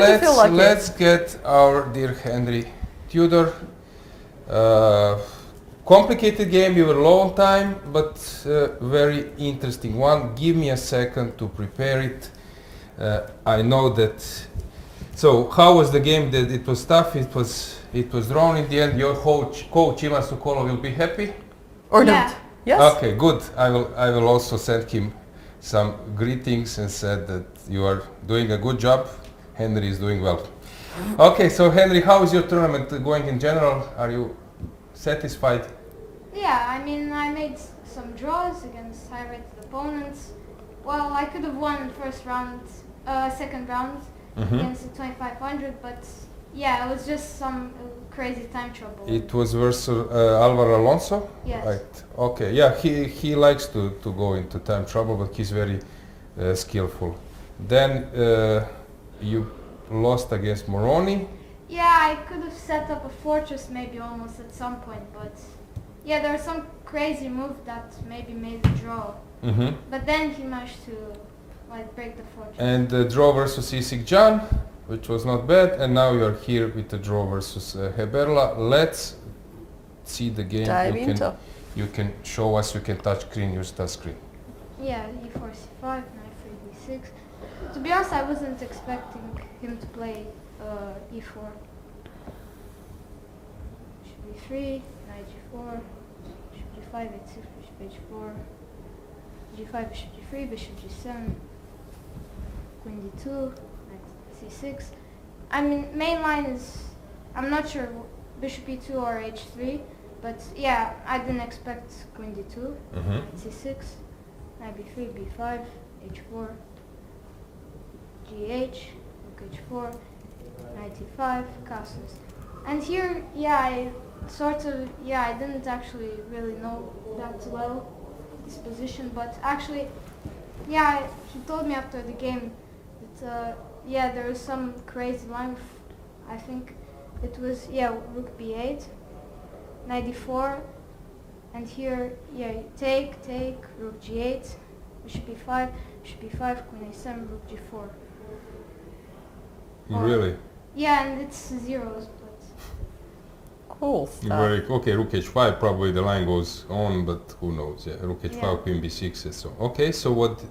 Let's get our dear Henry Tudor. Complicated game, we were low on time, but very interesting one. Give me a second to prepare it. I know that. So, how was the game? That it was tough. It was drawn in the end. Your coach Ivan Sokolov will be happy, or not? Yes. Okay, good. I will also send him some greetings and said that you are doing a good job. Henry is doing well. Okay, so Henry, how is your tournament going in general? Are you satisfied? Yeah, I mean, I made some draws against high-rated opponents. Well, I could have won second round against the 2500, but yeah, it was just some crazy time trouble. It was versus Alvaro Alonso? Yes. Right. Okay, yeah, he likes to go into time trouble, but he's very skillful. Then you lost against Moroni. Yeah, I could have set up a fortress maybe almost at some point, but yeah, there was some crazy move that maybe made the draw. But then he managed to break the fortress. And the draw versus EICC2025, which was not bad, and now you are here with the draw versus Heberla. Let's see the game. You can show us, you can touch screen, use touch screen. Yeah, e4, c5, knight 3, d6. To be honest, I wasn't expecting him to play e4. Bishop e3, knight g4, bishop g5, h6, bishop h4, g5, bishop g3, bishop g7, queen d2, knight c6. I mean, main line is, I'm not sure, bishop e2 or h3, but yeah, I didn't expect queen d2, knight c6, knight b3, b5, h4, gh, rook h4, knight e5, castles. And here, yeah, I didn't actually really know that well, this position, but actually, yeah, he told me after the game that, yeah, there was some crazy line, I think it was, yeah, rook b8, knight d4, and here, yeah, take, rook g8, bishop b5, queen a7, rook g4. Really? Yeah, and it's zeros, but... Cool stuff. Okay, rook h5, probably the line goes on, but who knows, yeah, rook h5, Yeah. queen b6, and so. Okay, so what...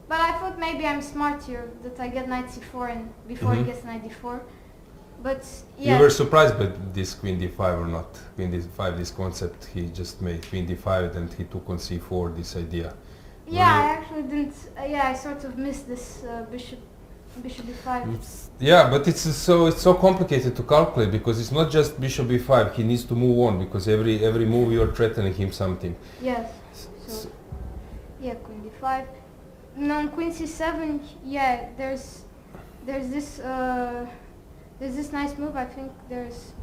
But I thought maybe I'm smart here, that I get knight c4 and before he gets knight d4. But yeah. You were surprised by this queen d5 or not? Queen d5, this concept he just made, queen d5, and he took on c4, this idea. Yeah, I actually didn't, yeah, I sort of missed this bishop b5. Yeah, but it's so complicated to calculate, because it's not just bishop b5, he needs to move on, because every move you're threatening him something. Yes, so, yeah, queen d5. Now on queen c7, yeah, there's this nice move, I think there's...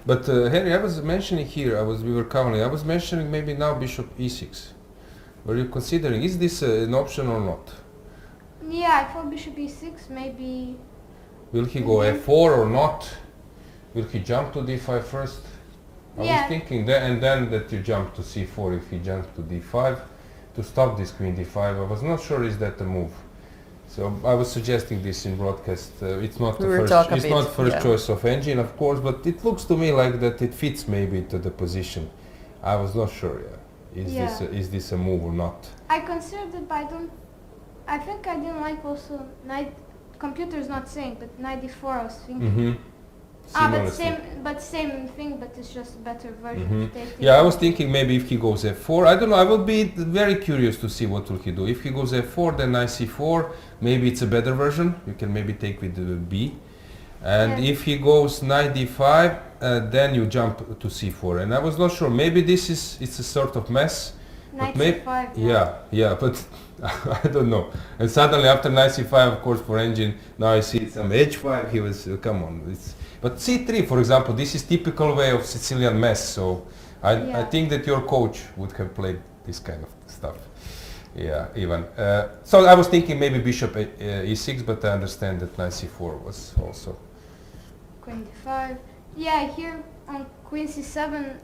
But Henry, I was mentioning here, we were covering, I was mentioning maybe now bishop e6. Were you considering, is this an option or not? Yeah, I thought bishop e6, maybe... Will he go f4 or not? Will he jump to d5 first? I was thinking that, and then that you jump to c4 if he jumps to d5 to stop this queen d5. I was not sure is that a move. So I was suggesting this in broadcast. It's not first choice of engine, of course, but it looks to me like that it fits maybe to the position. I was not sure. Yeah. Is this a move or not? I considered it, but I think I didn't like also knight. Computer's not saying, but knight d4. I was thinking. Same thing, but it's just a better version of taking. Yeah, I was thinking maybe if he goes f4, I don't know, I will be very curious to see what will he do. If he goes f4, then knight c4, maybe it's a better version, you can maybe take with b. And if he goes knight d5, then you jump to c4. And I was not sure, maybe it's a sort of mess. Knight c5, yeah, but I don't know. And suddenly after knight c5, of course, for engine, now I see some h5, he was, come on. But c3, for example, this is typical way of Sicilian mess, so I think that your coach would have played this kind of stuff. Yeah, Ivan. So I was thinking maybe bishop e6, but I understand that knight c4 was also... Queen d5. Yeah, here on queen c7,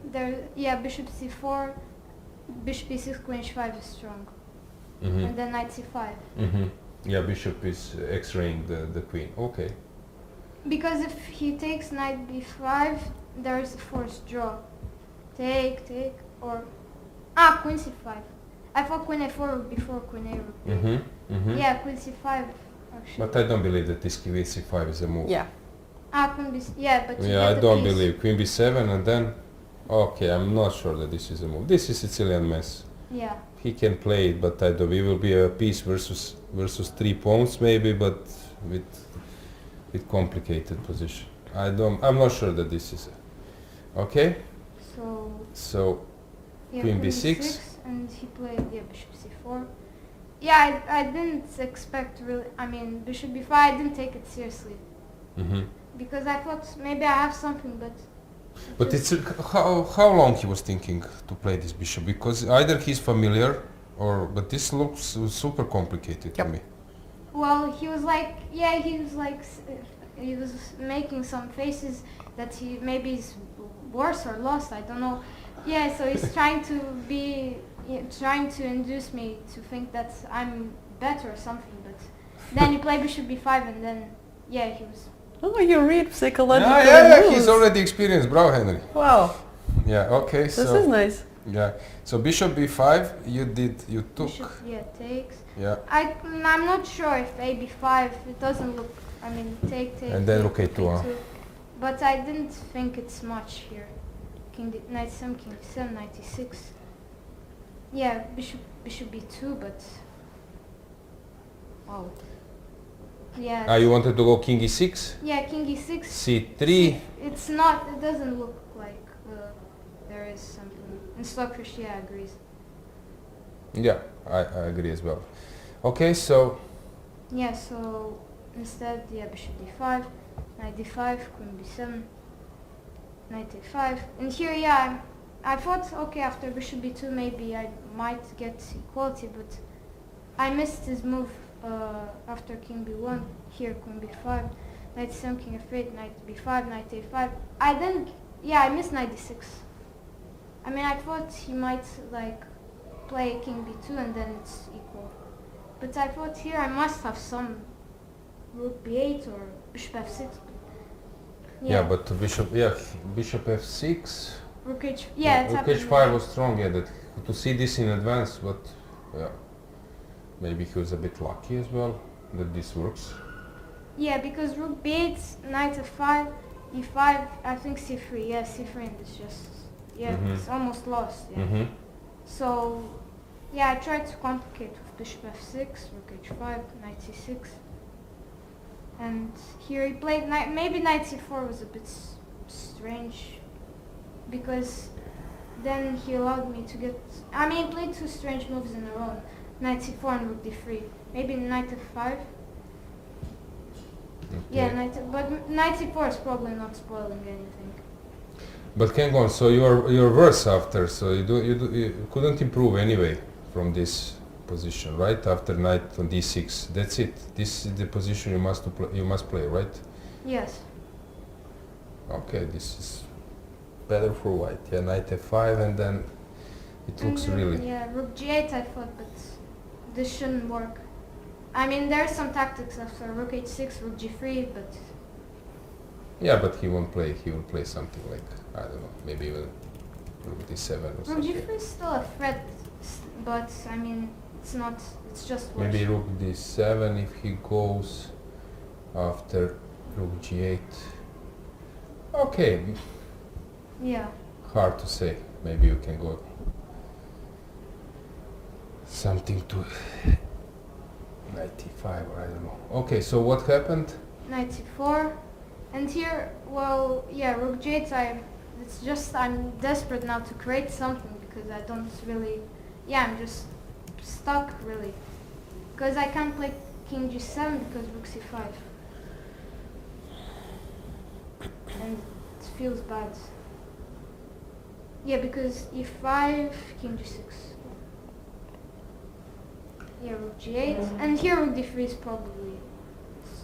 bishop c4, bishop e6, queen h5 is strong. And then knight c5. Yeah, bishop is x-raying the queen. Okay. Because if he takes knight b5, there is a forced draw. Take, or... queen c5. I thought queen a4 before queen a rook b8. Mm-hmm. Mm-hmm. Yeah, queen c5 actually. But I don't believe that this queen c5 is a move. Yeah. Queen b... Yeah, but you Yeah, I get the don't piece. believe. Queen b7 and then... Okay, I'm not sure that this is a move. This is Sicilian mess. Yeah. He can play it, but I don't. We will be a piece versus 3 pawns maybe, but with complicated position. I'm not sure that this is a... Okay. So Yeah, queen b6. and he played bishop c4. Yeah, I didn't expect really. I mean, bishop b5. I didn't take it seriously Mm-hmm. because I thought maybe I have something, but. But it's how long he was thinking to play this bishop, because either he's familiar but this looks super complicated to me. Well, he was like he was making some faces that he maybe is worse or lost. I don't know. Yeah, so he's trying to induce me to think that I'm better or something. But then he played bishop b5, and then he was. Oh, you read psychological Yeah, moves. he's already experienced, bro, Henry. Wow. Yeah, okay, This is nice. Yeah, so bishop b5, you took. Bishop, takes. Yeah. I'm not sure if a b5, it doesn't look, I mean, take. And then rook a2. But I didn't think it's much here. Knight 7, king d7, knight e6. Yeah, bishop b2, but... Wow. Yeah. You wanted to go king e6? Yeah, king e6. c3. It's not, it doesn't look like there is something. And Stockfish, agrees. Yeah, I agree as well. Okay, so... Yeah, so instead, bishop d5, knight d5, queen b7, knight a5. And here, I thought, okay, after bishop b2, maybe I might get equality, but I missed his move after king b1. Here, queen b5, knight 7, king f8, knight b5, knight a5. I missed knight d6. I mean, I thought he might, play king b2 and then it's equal. But I thought here I must have some rook b8 or bishop f6. Yeah, but bishop f6. Rook h. Rook h5 was strong. Yeah, that to see this in advance, but maybe he was a bit lucky as well that this works. Yeah, because rook b8, knight f5, e5. I think c3. Yeah, c3 and it's just it's almost lost. Yeah. Mm-hmm. So I tried to complicate with bishop f6, rook h5, knight c6. And here he played maybe knight c4 was a bit strange, because then he allowed me to get... I mean, he played two strange moves in a row, knight c4 and rook d3. Maybe knight f5. Okay. Yeah, but knight c4 is probably not spoiling anything. But hang on, so you're worse after, so you couldn't improve anyway from this position, right? After knight on d6, that's it. This is the position you must play, right? Yes. Okay, this is better for white. Yeah, knight f5, and then it looks really... Yeah, rook g8 I thought, but this shouldn't work. I mean, there are some tactics after rook h6, rook g3, but... Yeah, but he won't play. He will play something like, I don't know, maybe even rook d7 or rook something. g3 is still a threat, but I mean, it's not, it's just worse. Maybe rook d7 if he goes after rook g8. Okay. Yeah. Hard to say. Maybe you can go something to knight e5 or I don't know. Okay, so what happened? Knight c4. And here, well, yeah, rook g8, it's just, I'm desperate now to create something because I don't really, I'm just stuck really. Because I can't play king g7 because rook c5. And it feels bad. Yeah, because e5, king g6. Yeah, rook g8, and here rook d3 is probably...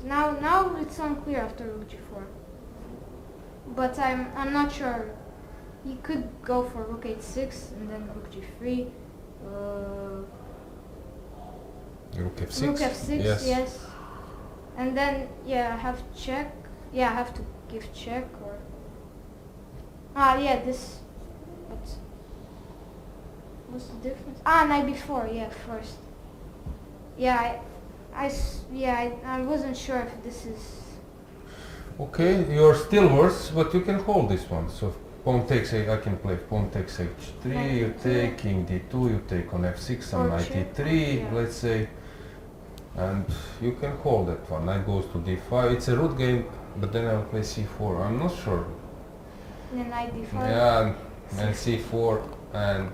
Now it's unclear after rook g4. But I'm not sure. He could go for rook h6 and then rook g3. Rook f6. Rook f6, Yes. yes. And then, yeah, I have check. Yeah, I have to give check or... yeah, this... What's the difference? Knight b4, yeah, first. Yeah, I wasn't sure if this is... Okay, you're still worse, but you can hold this one. So pawn takes I can play pawn takes h3, you take king d2, you take on f6, some Or knight check, e3, yeah. let's say. And you can hold that one. Knight goes to d5. It's a root game, but then I'll play c4. I'm not sure. Then knight d5. Yeah, and c4 and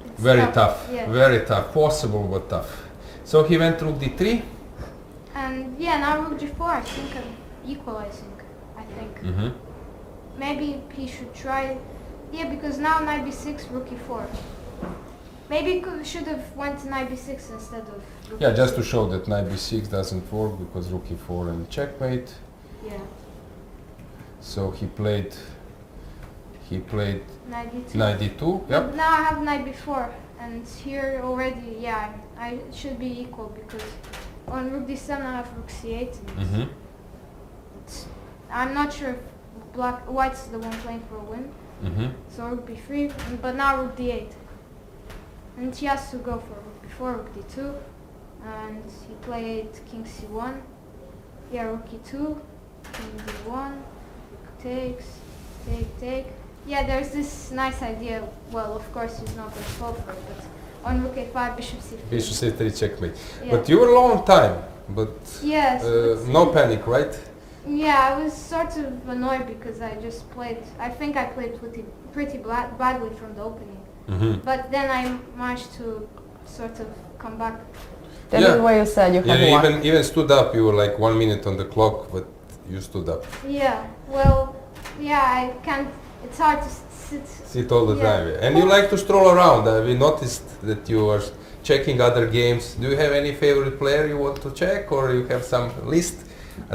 It's very tough, yeah. very tough. Possible but tough. So he went rook d3. And yeah, now rook g4, I think I'm equalizing, I think. Mm-hmm. Maybe he should try... Yeah, because now knight b6, rook e4. Maybe should have went to knight b6 instead of rook Yeah, e4. just to show that knight b6 doesn't work because rook e4 and checkmate. Yeah, So he played knight d2. knight d2. But Yep. now I have knight b4, and here already, yeah, I should be equal because on rook d7 I have rook c8. And Mm-hmm. I'm not sure if white's the one playing for a win. Mm-hmm. So rook b3, but now rook d8. And he has to go for rook b4, rook d2, and he played king c1. Yeah, rook e2, king d1, takes, take. Yeah, there's this nice idea. Well, of course he's not going to fall for it, but on rook a5, bishop c3. Bishop c3 checkmate. Yeah. But you were long time. But Yes. but no panic, right? Yeah, I was sort of annoyed because I just played. I think I played pretty badly from the opening. Mm-hmm. But then I managed to sort of come back. That Yeah. is why you said you Yeah, have you one. even stood up. You were like 1 minute on the clock, but you stood up. Yeah, well, yeah, I can't. It's hard to sit. Sit all the Yeah. time. And you like to stroll around. We noticed that you are checking other games. Do you have any favorite player you want to check, or you have some list?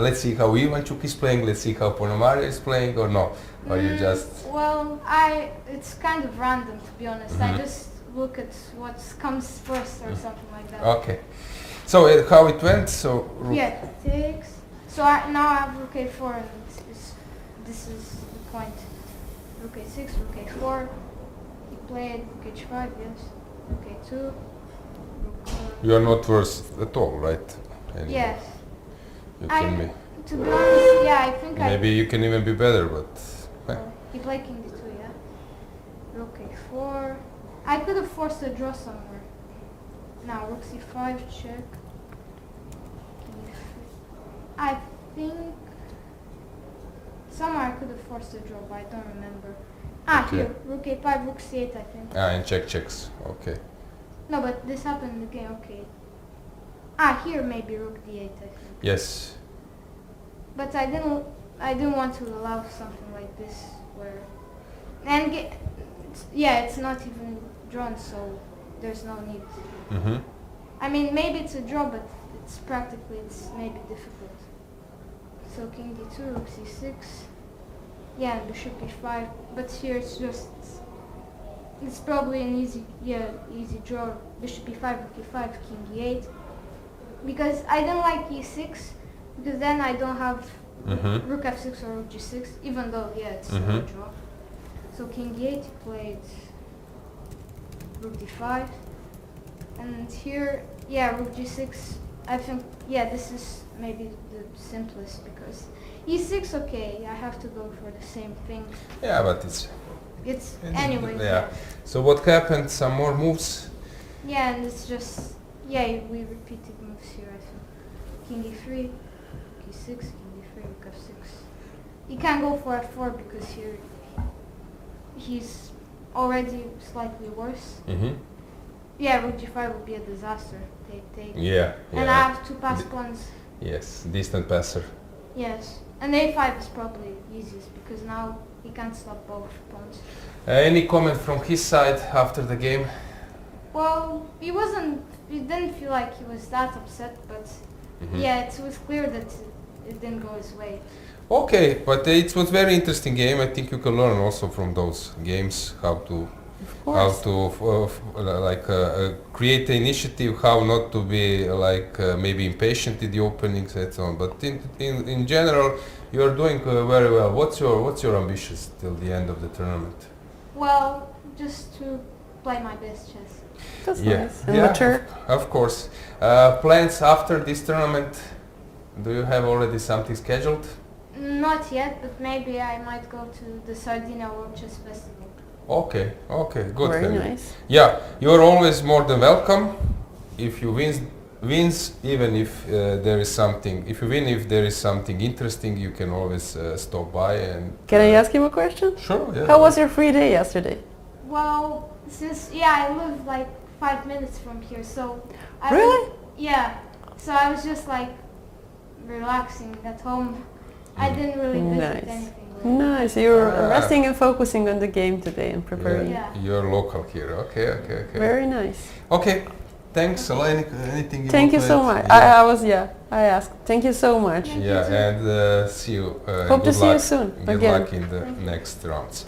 Let's see how Ivanchuk is playing. Let's see how Ponomaria is playing, or no? Or you just Well, it's kind of random to be honest. I just look at what comes first or something like that. okay. So how it went? So rook Yeah, takes. So now I have rook a4 and this is the point. Rook a6, rook a4. He played rook h5, yes. Rook a2. Rook, you are not worse at all, right? Anyway, yes. You can be. To be honest, yeah, I think Maybe you can even be better, but he played king d2, yeah. Rook a4. I could have forced a draw somewhere. Now rook c5, check. King e3. I think somewhere I could have forced a draw, but I don't remember. Okay. Here, rook a5, rook c8, I think. and checks. Okay. No, but this happened in the game, okay. Here maybe rook d8, I think. Yes. But I didn't want to allow something like this where, and it's not even drawn, so there's no need. Mm-hmm. I mean, maybe it's a draw, but it's maybe difficult. So king d2, rook c6, yeah, and bishop e5. But here it's probably an easy draw. Bishop e5, rook e5, king e8. Because I don't like e6, because then I don't have rook f6 or rook g6, even though, it's still a draw. So king e8, played rook d5. And here, rook g6, I think, this is maybe the simplest, because e6, okay, I have to go for the same thing. Yeah, but It's anyway. yeah. So what happened? Some more moves? Yeah, and it's just, we repeated moves here, I think. King e3, e6, king d3, rook f6. He can't go for f4 because here he's already slightly worse. Mm-hmm. Yeah, rook g5 would be a disaster. Take. Yeah. And I have two pass pawns. Yes, distant passer. Yes. And a5 is probably easiest because now he can't stop both pawns. Any comment from his side after the game? Well, he didn't feel like he was that upset, but it was clear that it didn't go his way. Okay, but it was very interesting game. I think you can learn also from those games how to how course. to create an initiative, how not to be maybe impatient in the openings and so on. But in general, you are doing very well. What's your ambitions till the end of the tournament? Well, just to play my best chess. That's Yeah. nice. And Yeah, mature. Of course. Plans after this tournament? Do you have already something scheduled? Not yet, but maybe I might go to the Sardinia World Chess Festival. Okay, good. Very Henry. nice. Yeah, you are always more than welcome. If you wins, even if there is something, if you win, if there is something interesting, you can always stop by and. Can I ask you a question? Sure. Yeah. How was your free day yesterday? Well, since I live like 5 minutes from here, so I Really? so I was just like relaxing at home. I didn't really visit Nice. anything. Really. Nice. You're resting and focusing on the game today and preparing. Yeah. You're local here. Okay. Very nice. Okay. Thanks, Elaine. Anything you Thank you want so to much. add? I asked. Thank you so much. Thank you Yeah, too. and see you. Hope to good see you luck. soon Good again. luck in the next rounds.